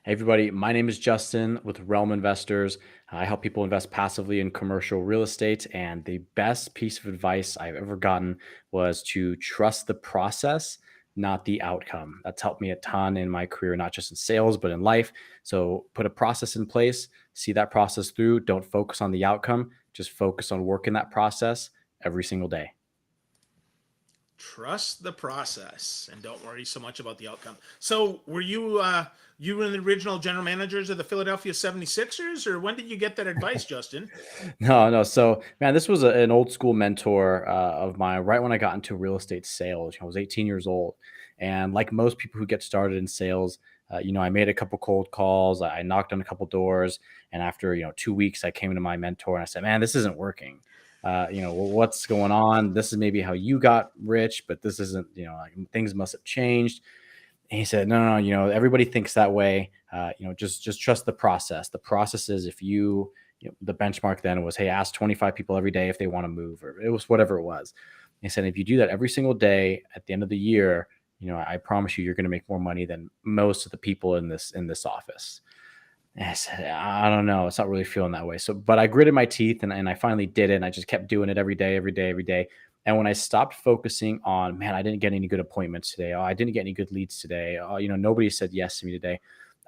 Hey everybody, my name is Justin with Realm Investors. I help people invest passively in commercial real estate, and the best piece of advice I've ever gotten was to trust the process, not the outcome. That's helped me a ton in my career, not just in sales, but in life. So put a process in place, see that process through. Don't focus on the outcome, just focus on working that process every single day. Trust the process and don't worry so much about the outcome. So, were you were the original general managers of the Philadelphia 76ers, or when did you get that advice, Justin? No, no. So, man, this was an old school mentor of mine. Right when I got into real estate sales, I was 18 years old, and like most people who get started in sales, I made a couple cold calls. I knocked on a couple doors, and after 2 weeks, I came to my mentor and I said, "Man, this isn't working. What's going on? This is maybe how you got rich, but this isn't. Like, things must have changed." And he said, "No, no, no, everybody thinks that way. Just trust the process. The process is if the benchmark then was, hey, ask 25 people every day if they want to move, or it was whatever it was." And he said, if you do that every single day at the end of the year, I promise you're going to make more money than most of the people in this office. And I said, I don't know. It's not really feeling that way. So, but I gritted my teeth and I finally did it. And I just kept doing it every day, every day, every day. And when I stopped focusing on, man, I didn't get any good appointments today. Oh, I didn't get any good leads today. Oh, nobody said yes to me today.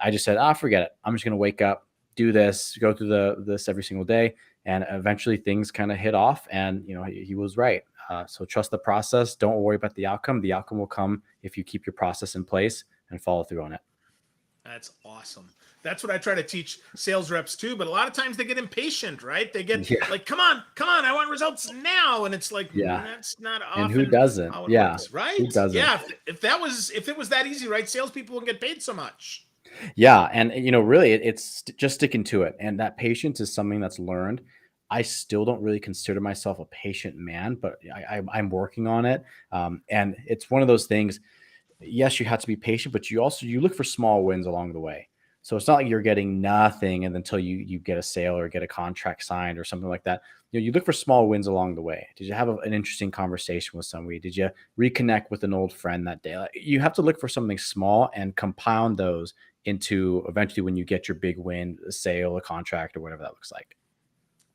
I just said, forget it. I'm just going to wake up, do this, go through this every single day. And eventually things kind of hit off. And, he was right. So trust the process. Don't worry about the outcome. The outcome will come if you keep your process in place and follow through on it. That's awesome. That's what I try to teach sales reps too. But a lot of times they get impatient, right? They get Yeah. like, come on, I want results now. And it's like, Yeah. that's not And who often doesn't? how it Yeah. works, Who right? doesn't? Yeah. If it was that easy, right? Salespeople wouldn't get paid so much. Yeah, and really, it's just sticking to it, and that patience is something that's learned. I still don't really consider myself a patient man, but I'm working on it. And it's one of those things. Yes, you have to be patient, but you look for small wins along the way. So it's not like you're getting nothing and until you get a sale or get a contract signed or something like that. You look for small wins along the way. Did you have an interesting conversation with somebody? Did you reconnect with an old friend that day? Like, you have to look for something small and compound those into eventually when you get your big win, a sale, a contract, or whatever that looks like.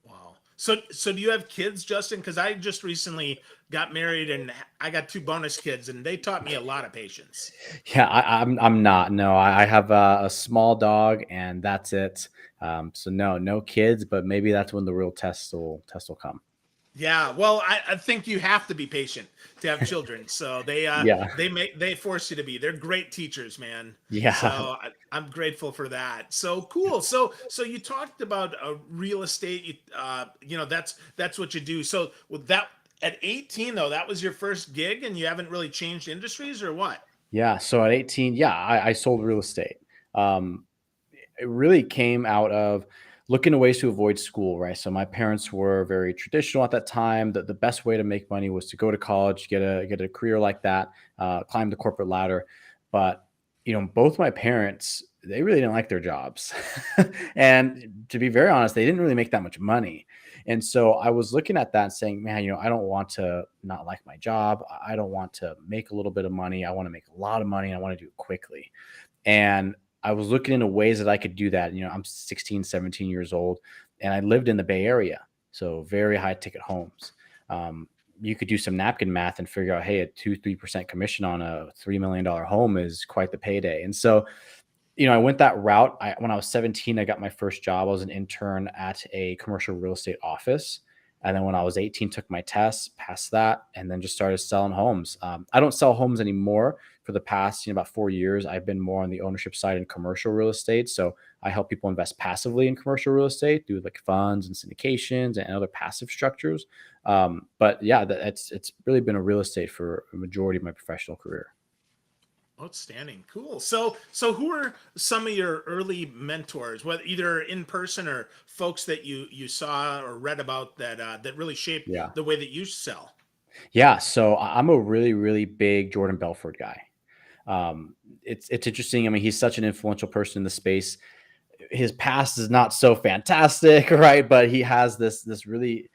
Wow. So do you have kids, Justin? Because I just recently got married and I got two bonus kids, and they taught me a lot of patience. Yeah, I'm not. No, I have a small dog, and that's it. So no kids, but maybe that's when the real test will come. Yeah, well, I think you have to be patient to have children. So Yeah, they force you to be. They're great teachers, man. yeah, So I'm grateful for that. So cool. So you talked about real estate. That's what you do. So with that at 18 though, that was your first gig, and you haven't really changed industries or what? yeah. So at 18, yeah, I sold real estate. Um, it really came out of looking at ways to avoid school, right? So my parents were very traditional at that time. That the best way to make money was to go to college, get a career like that, climb the corporate ladder. But both my parents, they really didn't like their jobs, and to be very honest, they didn't really make that much money. And so I was looking at that and saying, man, I don't want to not like my job. I don't want to make a little bit of money. I want to make a lot of money. I want to do it quickly. And I was looking into ways that I could do that. I'm 16, 17 years old, and I lived in the Bay Area, so very high ticket homes. You could do some napkin math and figure out, hey, a 2-3% commission on a $3 million home is quite the payday. And so, I went that route. When I was 17, I got my first job. I was an intern at a commercial real estate office. And then when I was 18, took my tests, passed that, and then just started selling homes. I don't sell homes anymore. For the past, about 4 years, I've been more on the ownership side in commercial real estate. So I help people invest passively in commercial real estate through like funds and syndications and other passive structures. But yeah, it's really been a real estate for a majority of my professional career. Outstanding. Cool. So who are some of your early mentors, whether either in person or folks that you saw or read about that really shaped Yeah. the way that you sell? Yeah. So I'm a really, really big Jordan Belfort guy. It's interesting. I mean, he's such an influential person in the space. His past is not so fantastic, right? But he has this really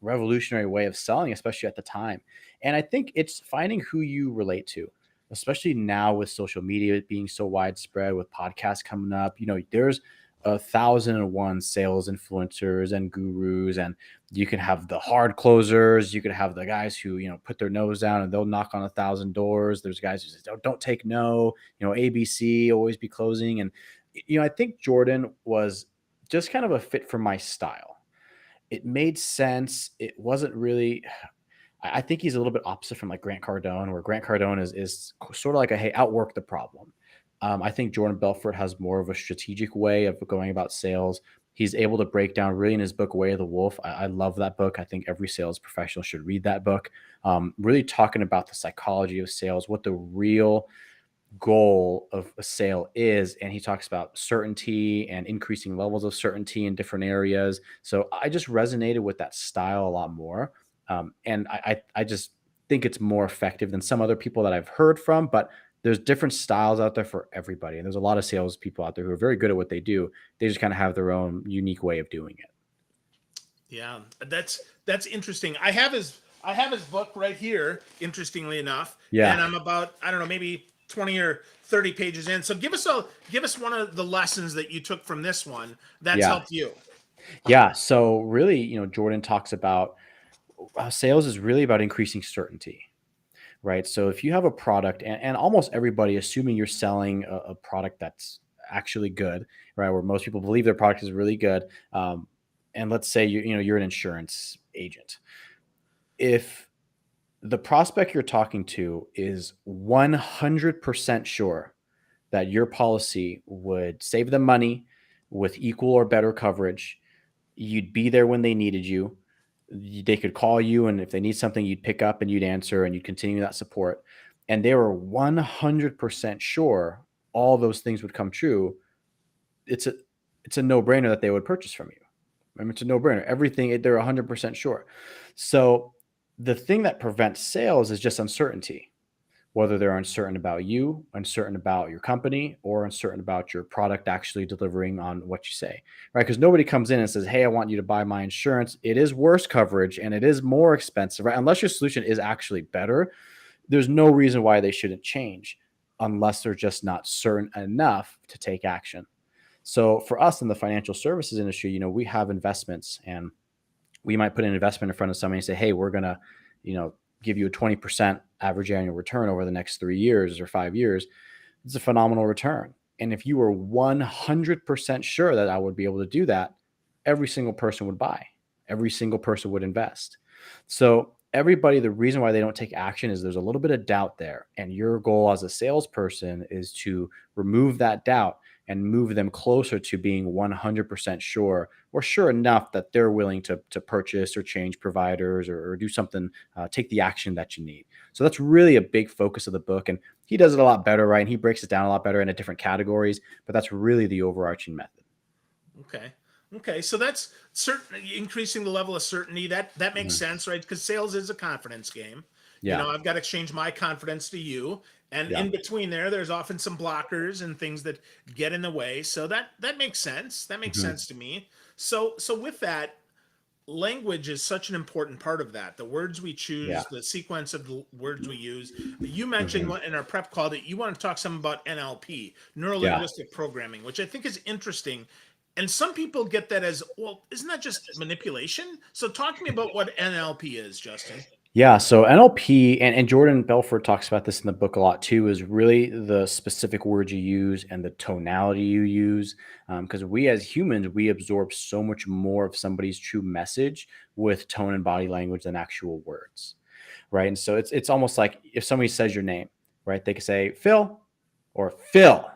revolutionary way of selling, especially at the time. And I think it's finding who you relate to. especially now with social media being so widespread, with podcasts coming up. There's 1,001 sales influencers and gurus, and you can have the hard closers. You could have the guys who put their nose down and they'll knock on 1,000 doors. There's guys who say don't take no. ABC, always be closing. And I think Jordan was just kind of a fit for my style. It made sense. It wasn't really. I think he's a little bit opposite from like Grant Cardone, where Grant Cardone is sort of like a hey, outwork the problem. I think Jordan Belfort has more of a strategic way of going about sales. He's able to break down really in his book Way of the Wolf. I love that book. I think every sales professional should read that book. Really talking about the psychology of sales, what the real goal of a sale is. And he talks about certainty and increasing levels of certainty in different areas. So I just resonated with that style a lot more. And I just think it's more effective than some other people that I've heard from. But there's different styles out there for everybody. And there's a lot of sales people out there who are very good at what they do. They just kind of have their own unique way of doing it. Yeah, that's interesting. I have his book right here, interestingly enough, and Yeah. I'm about, I don't know, maybe 20 or 30 pages in. So give us one of the lessons that you took from this one that's Yeah. helped you. Yeah. So really, Jordan talks about sales is really about increasing certainty. Right. So if you have a product, and almost everybody, assuming you're selling a product that's actually good, right, where most people believe their product is really good, and let's say you're an insurance agent. If the prospect you're talking to is 100% sure that your policy would save them money with equal or better coverage, you'd be there when they needed you. They could call you, and if they need something, you'd pick up and you'd answer and you'd continue that support. And they were 100% sure all those things would come true. It's a it's a no brainer that they would purchase from you. I mean, it's a no brainer. Everything they're 100% sure. So the thing that prevents sales is just uncertainty, whether they're uncertain about you, uncertain about your company, or uncertain about your product actually delivering on what you say, right? Because nobody comes in and says, hey, I want you to buy my insurance. It is worse coverage and it is more expensive, right? Unless your solution is actually better, there's no reason why they shouldn't change unless they're just not certain enough to take action. So for us in the financial services industry, we have investments, and we might put an investment in front of somebody and say, hey, we're going to, give you a 20% average annual return over the next 3 years or 5 years. It's a phenomenal return. And if you were 100% sure that I would be able to do that, every single person would buy, every single person would invest. So everybody, the reason why they don't take action is there's a little bit of doubt there. And your goal as a salesperson is to remove that doubt and move them closer to being 100% sure, or sure enough that they're willing to purchase or change providers, or do something, take the action that you need. So that's really a big focus of the book. And he does it a lot better, right? And he breaks it down a lot better into different categories, but that's really the overarching method. Okay. Okay. So that's certain increasing the level of certainty. That makes Mhm. sense, right? Because sales is a confidence game. Yeah. I've got to exchange my confidence to you. And Yeah. in between there's often some blockers and things that get in the way. So that makes sense. That makes Mhm. sense to me. So with that, language is such an important part of that. The words we Yeah. choose, the sequence of the words we use. You mentioned Mhm. in our prep call that you want to talk some about NLP, Yeah. neurolinguistic programming, which I think is interesting. And some people get that as, well, isn't that just manipulation? So talk to me about what NLP is, Justin. Yeah, so NLP, and Jordan Belfort talks about this in the book a lot too, is really the specific words you use and the tonality you use. Because we as humans, we absorb so much more of somebody's true message with tone and body language than actual words, right? And so it's almost like if somebody says your name, right? They could say Phil or Phil,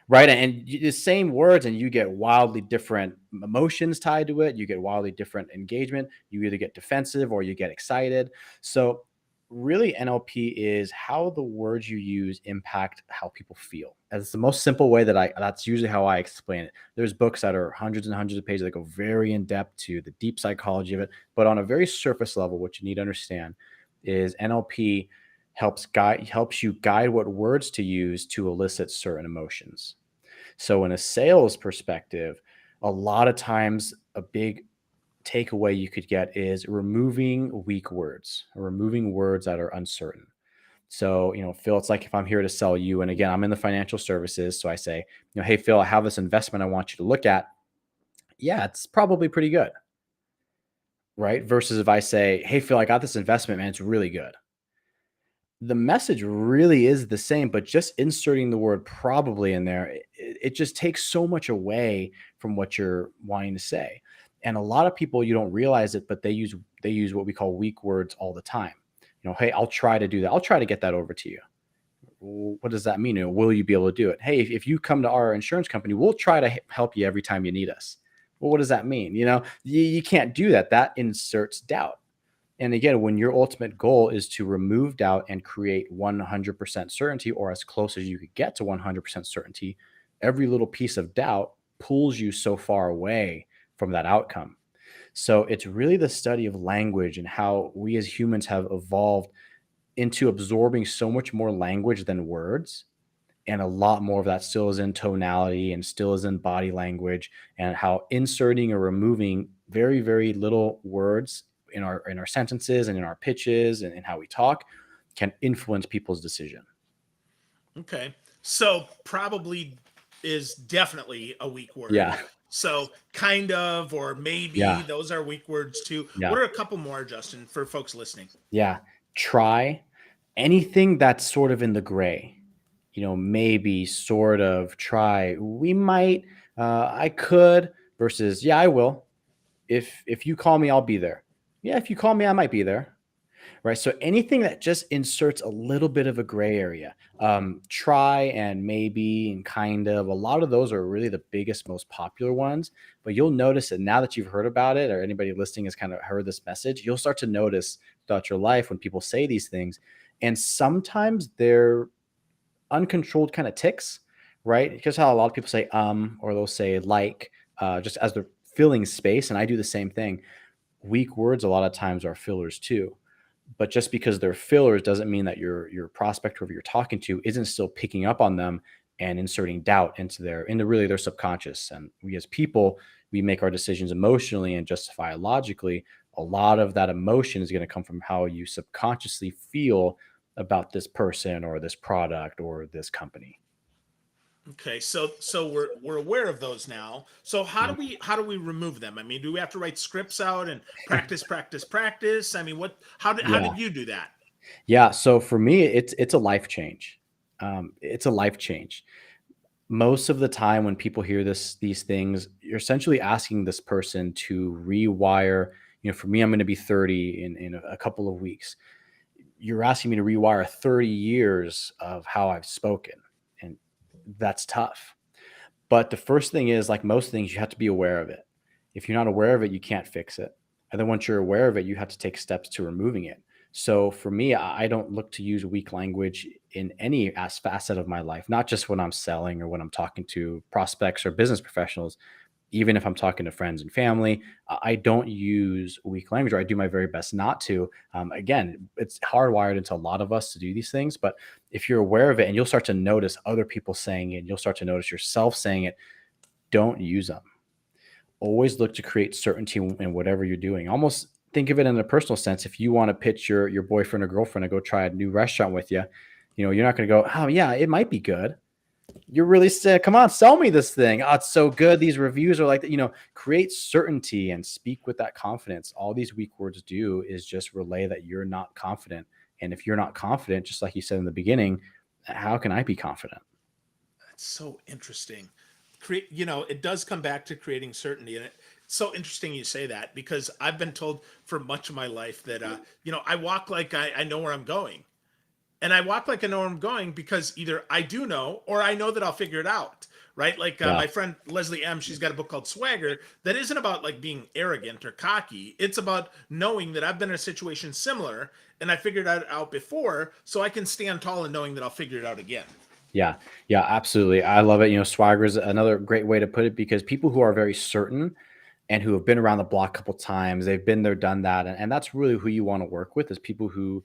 right? And the same words, and you get wildly different emotions tied to it. You get wildly different engagement. You either get defensive or you get excited. So really, NLP is how the words you use impact how people feel. And it's the most simple way that's usually how I explain it. There's books that are hundreds and hundreds of pages that go very in depth to the deep psychology of it, but on a very surface level, what you need to understand is NLP helps you guide what words to use to elicit certain emotions. So in a sales perspective, a lot of times a big takeaway you could get is removing weak words, or removing words that are uncertain. So, Phil, it's like if I'm here to sell you, and again, I'm in the financial services. So I say, hey, Phil, I have this investment I want you to look at. Yeah, it's probably pretty good. Right. Versus if I say, hey, Phil, I got this investment, man, it's really good. The message really is the same, but just inserting the word probably in there, it just takes so much away from what you're wanting to say. And a lot of people, you don't realize it, but they use what we call weak words all the time. Hey, I'll try to do that. I'll try to get that over to you. Well, what does that mean? Will you be able to do it? Hey, if you come to our insurance company, we'll try to help you every time you need us. Well, what does that mean? You can't do that. That inserts doubt. And again, when your ultimate goal is to remove doubt and create 100% certainty, or as close as you could get to 100% certainty, every little piece of doubt pulls you so far away from that outcome. So it's really the study of language and how we as humans have evolved into absorbing so much more language than words. And a lot more of that still is in tonality and still is in body language, and how inserting or removing very, very little words in our sentences and in our pitches and in how we talk can influence people's decision. Okay. So probably is definitely a weak word. Yeah. So kind of, or maybe, Yeah. those are weak words too. Yeah. What are a couple more, Justin, for folks listening? Yeah. Try anything that's sort of in the gray, maybe, sort of, try, we might, I could, versus, yeah, I will. If you call me, I'll be there. Yeah, if you call me, I might be there. Right. So anything that just inserts a little bit of a gray area, try and maybe and kind of, a lot of those are really the biggest, most popular ones. But you'll notice that now that you've heard about it, or anybody listening has kind of heard this message, you'll start to notice throughout your life when people say these things. And sometimes they're uncontrolled kind of ticks, right? Because how a lot of people say, or they'll say like, just as they're filling space. And I do the same thing. Weak words a lot of times are fillers too. But just because they're fillers doesn't mean that your prospect, whoever you're talking to, isn't still picking up on them and inserting doubt into really their subconscious. And we as people, we make our decisions emotionally and justify it logically. A lot of that emotion is going to come from how you subconsciously feel about this person or this product or this company. Okay, so we're aware of those now. So how do Yeah. we remove them? I mean, do we have to write scripts out and practice, practice, practice? I mean, how Yeah. did you do that? Yeah. So for me, it's a life change. It's a life change. Most of the time when people hear these things, you're essentially asking this person to rewire. For me, I'm going to be 30 in a couple of weeks. You're asking me to rewire 30 years of how I've spoken. And that's tough. But the first thing is, like most things, you have to be aware of it. If you're not aware of it, you can't fix it. And then once you're aware of it, you have to take steps to removing it. So for me, I don't look to use weak language in any facet of my life, not just when I'm selling or when I'm talking to prospects or business professionals. Even if I'm talking to friends and family, I don't use weak language, or I do my very best not to. Again, it's hardwired into a lot of us to do these things. But if you're aware of it and you'll start to notice other people saying it, you'll start to notice yourself saying it, don't use them. Always look to create certainty in whatever you're doing. Almost think of it in a personal sense. If you want to pitch your boyfriend or girlfriend to go try a new restaurant with you, you're not going to go, oh yeah, it might be good. You're really sick. Come on, sell me this thing. Oh, it's so good. These reviews are like that. Create certainty and speak with that confidence. All these weak words do is just relay that you're not confident. And if you're not confident, just like you said in the beginning, how can I be confident? That's so interesting. It does come back to creating certainty, and it's so interesting you say that, because I've been told for much of my life that I walk like I know where I'm going. And I walk like I know where I'm going because either I do know or I know that I'll figure it out. Right. Like Yeah. my friend Leslie M., she's got a book called Swagger that isn't about like being arrogant or cocky. It's about knowing that I've been in a situation similar and I figured it out before, so I can stand tall and knowing that I'll figure it out again. Yeah. Yeah, absolutely. I love it. Swagger is another great way to put it, because people who are very certain and who have been around the block a couple times, they've been there, done that. And that's really who you want to work with, is people who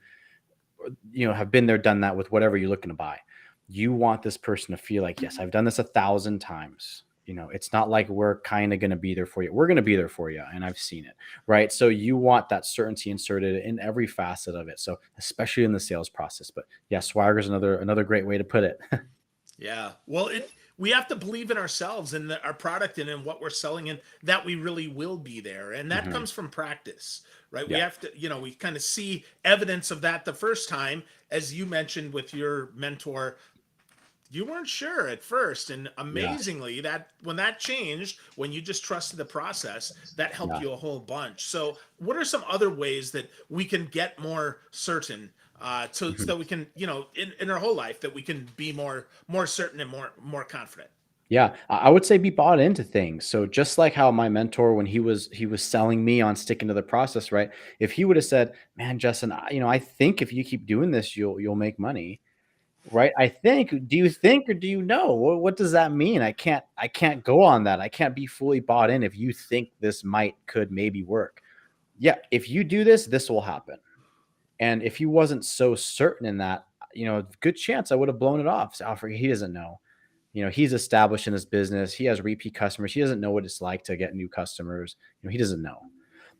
have been there, done that with whatever you're looking to buy. You want this person to feel like, yes, I've done this 1,000 times. It's not like we're kind of going to be there for you. We're going to be there for you. And I've seen it, right? So you want that certainty inserted in every facet of it. So especially in the sales process. But yeah, swagger is another great way to put it. Yeah. Well, we have to believe in ourselves and our product and in what we're selling and that we really will be there. And that Hmm. comes from practice, right? We Yeah. have to, we kind of see evidence of that the first time, as you mentioned with your mentor. You weren't sure at first, and Yeah. amazingly, that when that changed, when you just trusted the process, that helped Yeah. you a whole bunch. So what are some other ways that we can get more certain, so Mhm. that we can, in our whole life, that we can be more certain and more confident? Yeah, I would say be bought into things. So just like how my mentor, when he was selling me on sticking to the process, right? If he would have said, "Man, Justin, I think if you keep doing this, you'll make money," right? I think. Do you think or do you know? What does that mean? I can't go on that. I can't be fully bought in if you think this could maybe work. Yeah, if you do this, this will happen. And if he wasn't so certain in that, good chance I would have blown it off. So, Alfred, he doesn't know. He's established in his business. He has repeat customers. He doesn't know what it's like to get new customers. He doesn't know.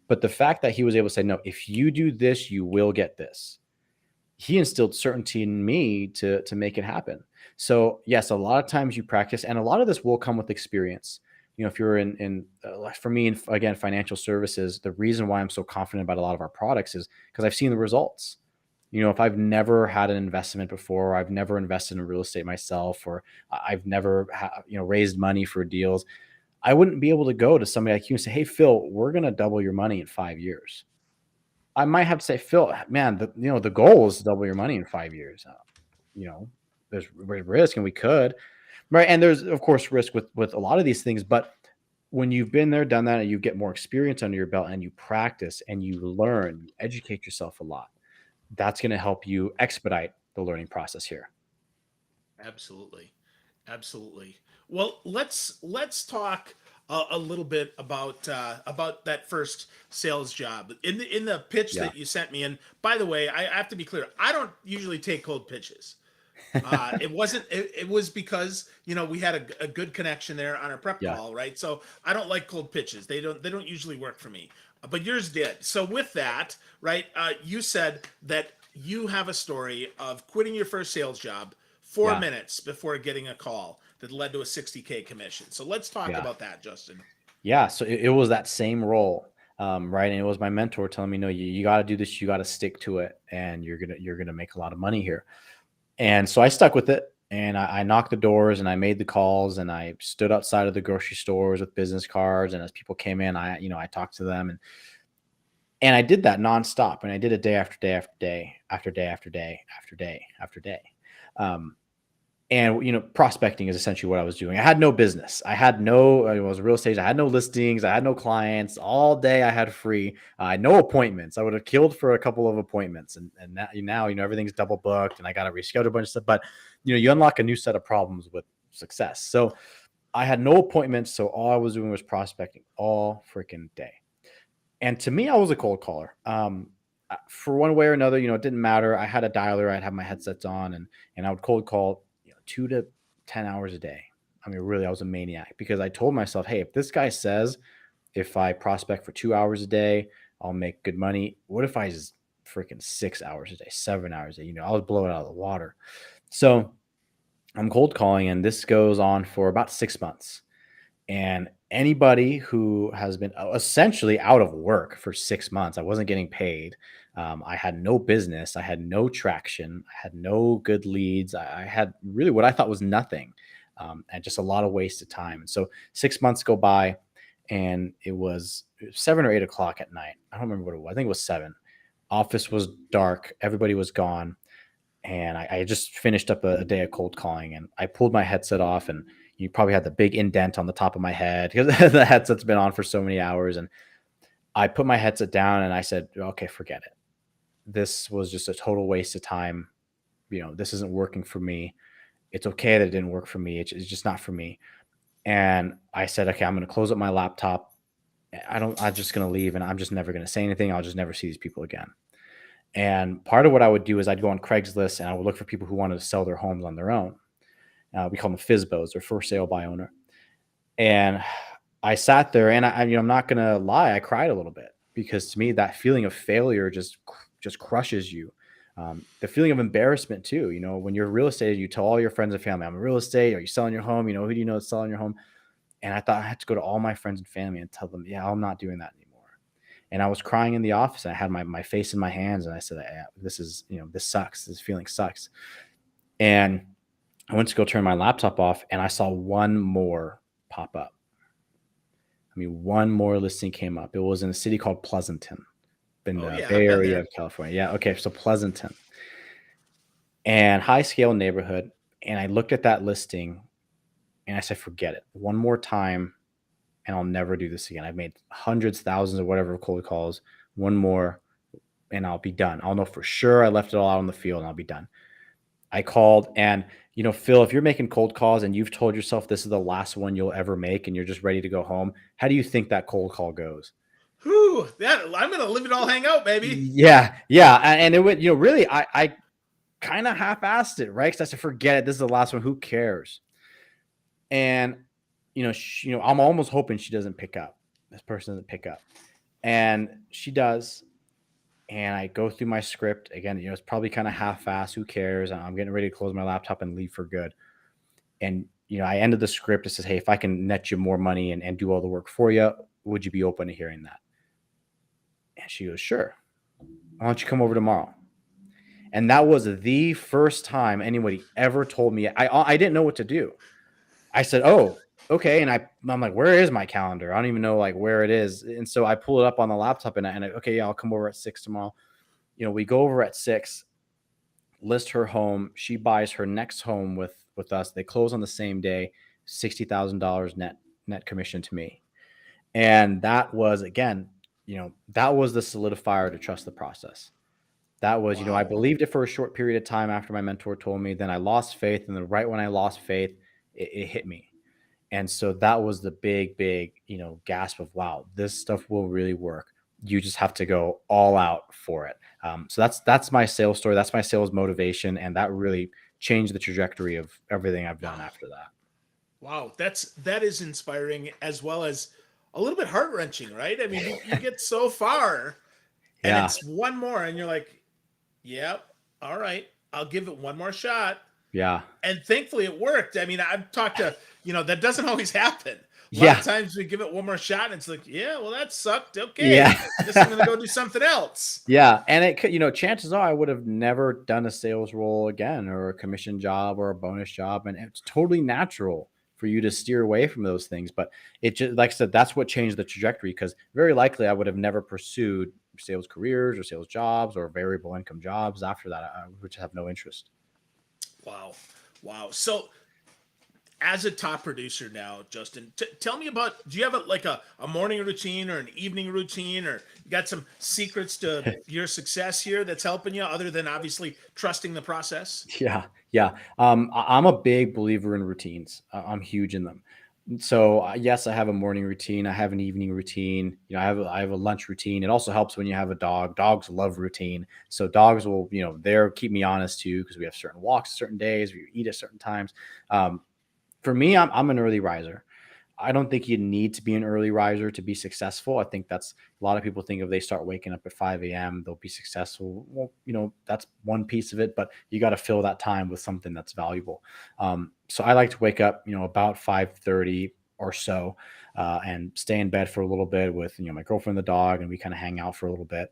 But the fact that he was able to say, no, if you do this, you will get this. He instilled certainty in me to make it happen. So yes, a lot of times you practice, and a lot of this will come with experience. If you're like for me, again, financial services, the reason why I'm so confident about a lot of our products is because I've seen the results. If I've never had an investment before, or I've never invested in real estate myself, or I've never raised money for deals, I wouldn't be able to go to somebody like you and say, "Hey, Phil, we're going to double your money in 5 years." I might have to say, "Phil, man, the goal is to double your money in 5 years." You know, there's risk, and we could, right? And there's of course risk with a lot of these things, but when you've been there, done that, and you get more experience under your belt, and you practice and you learn, you educate yourself a lot, that's going to help you expedite the learning process here. Absolutely. Absolutely. Well, let's talk a little bit about that first sales job in the pitch Yeah. that you sent me. And by the way, I have to be clear. I don't usually take cold pitches. It wasn't. It was because we had a good connection there on our prep Yeah. call, right? So I don't like cold pitches. They don't usually work for me. But yours did. So with that, right? You said that you have a story of quitting your first sales job four Yeah. minutes before getting a call that led to a 60K commission. So let's talk Yeah. about that, Justin. Yeah. So it was that same role. Right. And it was my mentor telling me, no, you got to do this. You got to stick to it, and you're gonna make a lot of money here. And so I stuck with it, and I knocked the doors, and I made the calls, and I stood outside of the grocery stores with business cards. And as people came in, I talked to them, and I did that nonstop. And I did it day after day after day after day after day after day after day. Um, and prospecting is essentially what I was doing. I had no business. I was real estate. I had no listings. I had no clients. All day I had free. No appointments. I would have killed for a couple of appointments, and now everything's double booked, and I got to reschedule a bunch of stuff. But you unlock a new set of problems with success. So I had no appointments, so all I was doing was prospecting all freaking day. And to me, I was a cold caller. For one way or another, it didn't matter. I had a dialer. I'd have my headsets on, and I would cold call 2 to 10 hours a day. I mean, really, I was a maniac because I told myself, hey, if this guy says if I prospect for 2 hours a day, I'll make good money. What if I just freaking 6 hours a day, 7 hours a day? I was blowing it out of the water. So I'm cold calling, and this goes on for about 6 months. And anybody who has been essentially out of work for 6 months, I wasn't getting paid. I had no business. I had no traction. I had no good leads. I had really what I thought was nothing, and just a lot of wasted time. And so 6 months go by, and it was 7 or 8 o'clock at night. I don't remember what it was. I think it was 7. Office was dark. Everybody was gone, and I just finished up a day of cold calling, and I pulled my headset off, and you probably had the big indent on the top of my head because the headset's been on for so many hours. And I put my headset down, and I said, okay, forget it. This was just a total waste of time. This isn't working for me. It's okay that it didn't work for me. It's just not for me. And I said, okay, I'm going to close up my laptop. I'm just going to leave, and I'm just never going to say anything. I'll just never see these people again. And part of what I would do is I'd go on Craigslist, and I would look for people who wanted to sell their homes on their own. We call them FISBOs, or for sale by owner. And I sat there, and I'm not gonna lie, I cried a little bit, because to me that feeling of failure just crushes you. The feeling of embarrassment too. When you're real estate, you tell all your friends and family, "I'm in real estate." Are you selling your home? Who do you know that's selling your home? And I thought I had to go to all my friends and family and tell them, "Yeah, I'm not doing that anymore." And I was crying in the office. I had my face in my hands, and I said, "Yeah, this is this sucks. This feeling sucks." And I went to go turn my laptop off, and I saw one more pop up. I mean, one more listing came up. It was in a city called Pleasanton, in Oh the yeah, I've Bay been Area there. of California. Yeah, okay, so Pleasanton, and high scale neighborhood. And I looked at that listing, and I said, "Forget it. One more time, and I'll never do this again." I've made hundreds, thousands, or whatever cold calls. One more, and I'll be done. I'll know for sure I left it all out on the field, and I'll be done. I called, and Phil, if you're making cold calls and you've told yourself this is the last one you'll ever make, and you're just ready to go home, how do you think that cold call goes? Whew, that I'm gonna live it all hang out, baby. Yeah, yeah, and it would, really, I kind of half-assed it, right? Because I said, "Forget it. This is the last one. Who cares?" And I'm almost hoping she doesn't pick up. This person doesn't pick up, and she does. And I go through my script again. It's probably kind of half-assed. Who cares? I'm getting ready to close my laptop and leave for good. And I ended the script. It says, "Hey, if I can net you more money and do all the work for you, would you be open to hearing that?" And she goes, "Sure. Why don't you come over tomorrow?" And that was the first time anybody ever told me. I didn't know what to do. I said, "Oh, okay." And I'm like, "Where is my calendar? I don't even know like where it is." And so I pull it up on the laptop, and okay, yeah, I'll come over at 6 tomorrow. We go over at 6, list her home. She buys her next home with us. They close on the same day, $60,000 net commission to me. And that was, again, that was the solidifier to trust the process. That was, I Wow. believed it for a short period of time after my mentor told me. Then I lost faith. And then right when I lost faith, it hit me. And so that was the big, big, gasp of, wow, this stuff will really work. You just have to go all out for it. So that's my sales story. That's my sales motivation. And that really changed the trajectory of everything I've done Wow. after that. Wow, that is inspiring as well as a little bit heart wrenching, right? I mean, you get so far, and Yeah. it's one more, and you're like, "Yep, all right, I'll give it one more shot." Yeah. And thankfully, it worked. I mean, I've talked to that doesn't always happen. A lot of Yeah. times we give it one more shot, and it's like, "Yeah, well, that sucked. Yeah. Okay, I guess I'm gonna go do something else." Yeah, and it could, chances are I would have never done a sales role again, or a commission job, or a bonus job, and it's totally natural for you to steer away from those things. But it just, like I said, that's what changed the trajectory, because very likely I would have never pursued sales careers or sales jobs or variable income jobs after that. I would have no interest. Wow, wow. So as a top producer now, Justin, tell me about, do you have a morning routine or an evening routine, or you got some secrets to your success here that's helping you other than obviously trusting the process? Yeah, yeah. I'm a big believer in routines. I'm huge in them. So yes, I have a morning routine. I have an evening routine. I have a lunch routine. It also helps when you have a dog. Dogs love routine. So dogs will, they're keep me honest too, because we have certain walks, certain days, we eat at certain times. Um, for me, I'm an early riser. I don't think you need to be an early riser to be successful. I think that's, a lot of people think if they start waking up at 5 a.m., they'll be successful. Well, that's one piece of it, but you got to fill that time with something that's valuable. So I like to wake up, about 5:30 or so, and stay in bed for a little bit with, my girlfriend, the dog, and we kind of hang out for a little bit.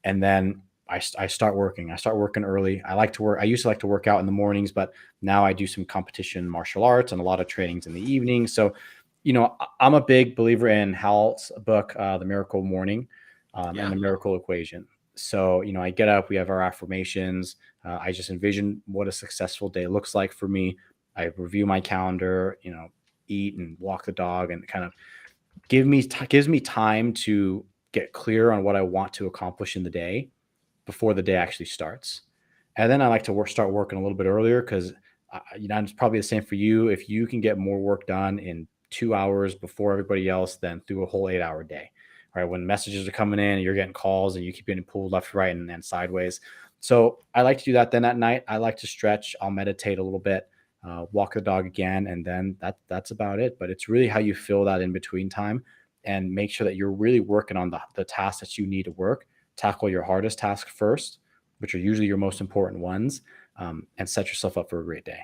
And then I start working. I start working early. I like to work. I used to like to work out in the mornings, but now I do some competition martial arts and a lot of trainings in the evening. So I'm a big believer in Hal's book, The Miracle Morning, and Yeah. the Miracle Equation. So, I get up, we have our affirmations. I just envision what a successful day looks like for me. I review my calendar, eat and walk the dog, and kind of gives me time to get clear on what I want to accomplish in the day before the day actually starts. And then I like to start working a little bit earlier, because it's probably the same for you. If you can get more work done in 2 hours before everybody else than through a whole 8-hour day, right? When messages are coming in and you're getting calls and you keep getting pulled left, right, and sideways. So I like to do that. Then at night, I like to stretch. I'll meditate a little bit. walk the dog again, and then that's about it. But it's really how you fill that in between time and make sure that you're really working on the tasks that you need to work. Tackle your hardest task first, which are usually your most important ones, and set yourself up for a great day.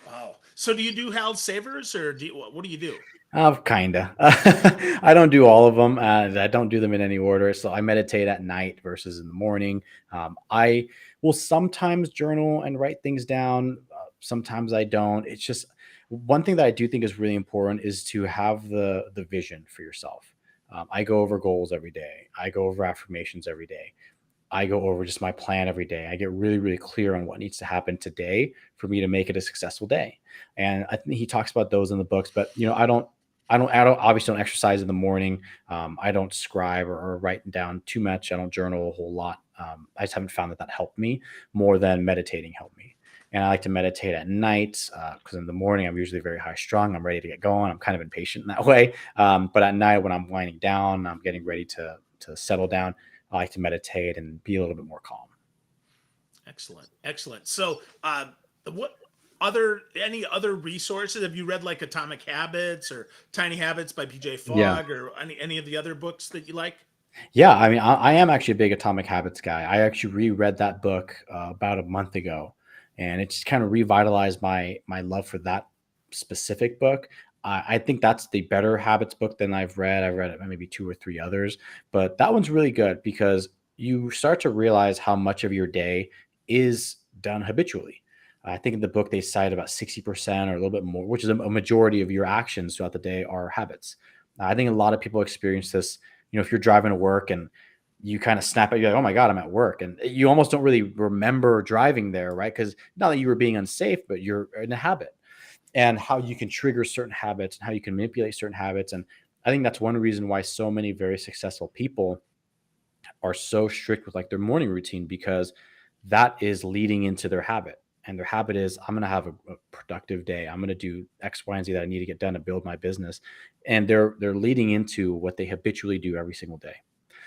Wow. So do you do health savers, or what do you do? Kinda. I don't do all of them. I don't do them in any order. So I meditate at night versus in the morning. I will sometimes journal and write things down. Sometimes I don't. It's just one thing that I do think is really important is to have the vision for yourself. I go over goals every day. I go over affirmations every day. I go over just my plan every day. I get really, really clear on what needs to happen today for me to make it a successful day. And I think he talks about those in the books, but I don't obviously don't exercise in the morning. I don't scribe or write down too much. I don't journal a whole lot. I just haven't found that helped me more than meditating helped me. And I like to meditate at night because in the morning I'm usually very high strung. I'm ready to get going. I'm kind of impatient in that way. But at night when I'm winding down, I'm getting ready to settle down. I like to meditate and be a little bit more calm. Excellent, excellent. So, what any other resources have you read, like Atomic Habits or Tiny Habits by PJ Yeah. Fogg, or any of the other books that you like? Yeah, I mean, I am actually a big Atomic Habits guy. I actually reread that book about a month ago, and it just kind of revitalized my love for that specific book. I think that's the better habits book than I've read. I've read maybe two or three others, but that one's really good because you start to realize how much of your day is done habitually. I think in the book they cite about 60% or a little bit more, which is a majority of your actions throughout the day are habits. I think a lot of people experience this, if you're driving to work and you kind of snap at, you're like, oh my God, I'm at work. And you almost don't really remember driving there, right? Because not that you were being unsafe, but you're in a habit, and how you can trigger certain habits and how you can manipulate certain habits. And I think that's one reason why so many very successful people are so strict with like their morning routine, because that is leading into their habit. And their habit is, I'm going to have a productive day. I'm going to do X, Y, and Z that I need to get done to build my business. And they're leading into what they habitually do every single day.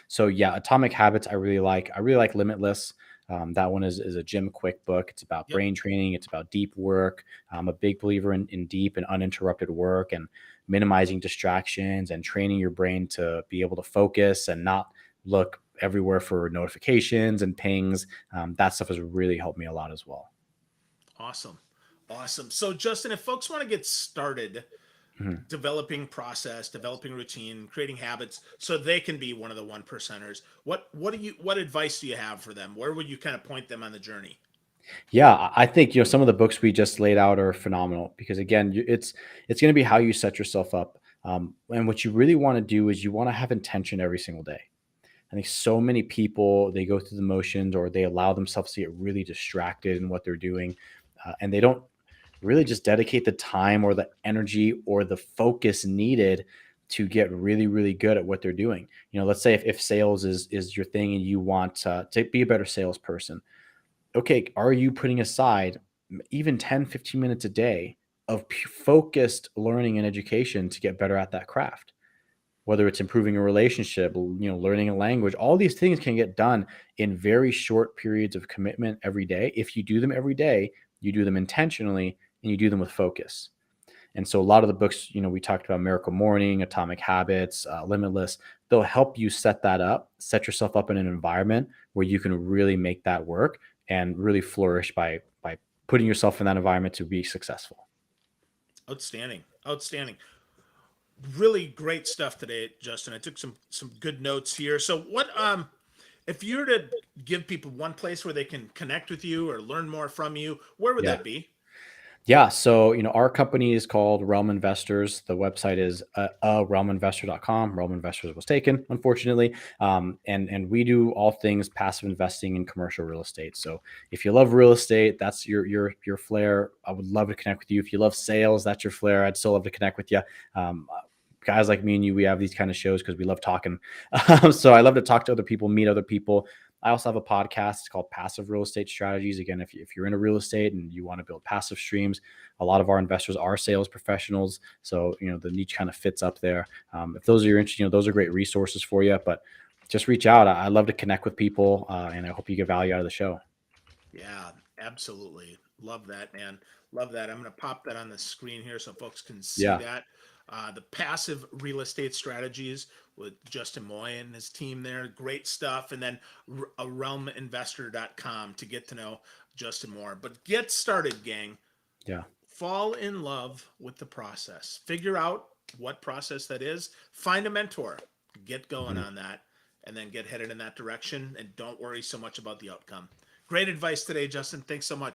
So yeah, Atomic Habits I really like. I really like Limitless. That one is a Jim Quick book. It's about Yep. brain training. It's about deep work. I'm a big believer in deep and uninterrupted work and minimizing distractions and training your brain to be able to focus and not look everywhere for notifications and pings. That stuff has really helped me a lot as well. Awesome, awesome. So, Justin, if folks want to get started Mhm. developing routine, creating habits, so they can be one of the one percenters, what advice do you have for them? Where would you kind of point them on the journey? Yeah, I think some of the books we just laid out are phenomenal because again, it's going to be how you set yourself up. And what you really want to do is you want to have intention every single day. I think so many people they go through the motions or they allow themselves to get really distracted in what they're doing, and they don't really just dedicate the time or the energy or the focus needed to get really really good at what they're doing. Let's say if sales is your thing and you want to be a better salesperson. Okay, are you putting aside even 10-15 minutes a day of focused learning and education to get better at that craft? Whether it's improving a relationship, learning a language, all these things can get done in very short periods of commitment every day. If you do them every day, you do them intentionally and you do them with focus. And so a lot of the books, we talked about Miracle Morning, Atomic Habits, Limitless, they'll help you set that up, set yourself up in an environment where you can really make that work and really flourish by putting yourself in that environment to be successful. Outstanding, outstanding. Really great stuff today, Justin. I took some good notes here. So, if you were to give people one place where they can connect with you or learn more from you, where would Yeah. that be? Yeah. So, our company is called Realm Investors. The website is realminvestor.com. Realm Investors was taken, unfortunately. And we do all things passive investing in commercial real estate. So if you love real estate, that's your flair. I would love to connect with you. If you love sales, that's your flair. I'd still love to connect with you. Guys like me and you, we have these kind of shows because we love talking. So I love to talk to other people, meet other people. I also have a podcast. It's called Passive Real Estate Strategies. Again, if you're into real estate and you want to build passive streams, a lot of our investors are sales professionals. So, the niche kind of fits up there. If those are your interests, those are great resources for you. But just reach out. I love to connect with people, and I hope you get value out of the show. Yeah, absolutely. Love that, man. Love that. I'm going to pop that on the screen here so folks can see Yeah. that. The passive real estate strategies with Justin Moy and his team there. Great stuff. And then a realminvestor.com to get to know Justin more. But get started, gang. Yeah. Fall in love with the process. Figure out what process that is. Find a mentor. Get going Mhm. on that. And then get headed in that direction. And don't worry so much about the outcome. Great advice today, Justin. Thanks so much.